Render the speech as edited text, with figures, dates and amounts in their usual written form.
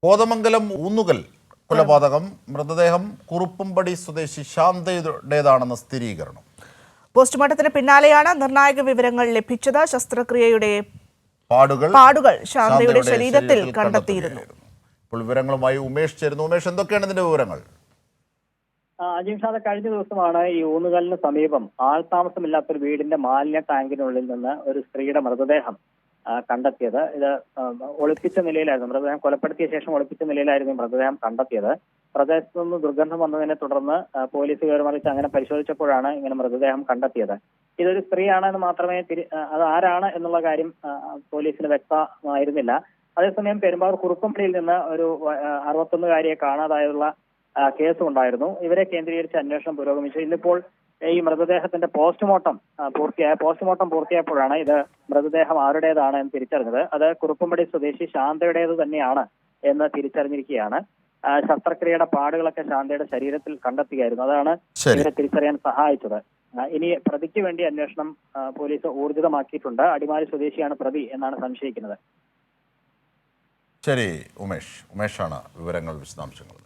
കോതമംഗലം ഊന്നുകൽ കൊലപാതകം മൃതദേഹം കുറുപ്പുംപടി സ്വദേശി ശാന്തയുടേതാണെന്ന് സ്ഥിരീകരണം. പോസ്റ്റ്മോർട്ടത്തിന് പിന്നാലെയാണ് നിർണായക വിവരങ്ങൾ ലഭിച്ചത്. ശസ്ത്രക്രിയയുടെ പാടുകൾ ശാന്തയുടെ ശരീരത്തിൽ കണ്ടെത്തിയിരുന്നു. ഇപ്പോൾ വിവരങ്ങളുമായി ഉമേഷ് ചേരുന്നു. ഉമേഷ്, എന്തൊക്കെയാണ് ഇതിന്റെ വിവരങ്ങൾ? അജിംഷാദ്, കഴിഞ്ഞ ദിവസമാണ് ഈ ഊന്നുകലിന് സമീപം ആൾതാമസമില്ലാത്തൊരു വീടിന്റെ മാലിന്യ ടാങ്കിനുള്ളിൽ നിന്ന് ഒരു സ്ത്രീയുടെ മൃതദേഹം കണ്ടെത്തിയത്. ഇത് ഒളിപ്പിച്ച നിലയിലായിരുന്നു. മൃതദേഹം കൊലപ്പെടുത്തിയ ശേഷം ഒളിപ്പിച്ച നിലയിലായിരുന്നു മൃതദേഹം കണ്ടെത്തിയത്. പ്രദേശത്തു നിന്ന് ദുർഗന്ധം വന്നതിനെ തുടർന്ന് പോലീസ് വിവരമറിയിച്ച് അങ്ങനെ പരിശോധിച്ചപ്പോഴാണ് ഇങ്ങനെ മൃതദേഹം കണ്ടെത്തിയത്. ഇതൊരു സ്ത്രീയാണെന്ന് മാത്രമേ അത് ആരാണ് എന്നുള്ള കാര്യം പോലീസിന് വ്യക്തമായിരുന്നില്ല. അതേസമയം പെരുമ്പാവൂർ കുറുപ്പംപടിയിൽ നിന്ന് ഒരു 61-കാരിയെ കാണാതായുള്ള കേസും ഉണ്ടായിരുന്നു. ഇവരെ കേന്ദ്രീകരിച്ച് അന്വേഷണം പുരോഗമിച്ചു. ഇന്നിപ്പോൾ ഈ മൃതദേഹത്തിന്റെ പോസ്റ്റ്മോർട്ടം പൂർത്തിയായപ്പോഴാണ് ഇത് മൃതദേഹം ആരുടേതാണ് എന്ന് തിരിച്ചറിഞ്ഞത്. അത് കുറുപ്പംപടി സ്വദേശി ശാന്തയുടേത് തന്നെയാണ് എന്ന് തിരിച്ചറിഞ്ഞിരിക്കുകയാണ്. ശസ്ത്രക്രിയയുടെ പാടുകളൊക്കെ ശാന്തയുടെ ശരീരത്തിൽ കണ്ടെത്തുകയായിരുന്നു. അതാണ് ഇവരെ തിരിച്ചറിയാൻ സഹായിച്ചത്. ഇനി പ്രതിക്ക് വേണ്ടി അന്വേഷണം പോലീസ് ഊർജിതമാക്കിയിട്ടുണ്ട്. അടിമാലി സ്വദേശിയാണ് പ്രതി എന്നാണ് സംശയിക്കുന്നത്. ശരി, ഉമേഷാണ് വിവരങ്ങൾ വിശദാംശങ്ങൾ.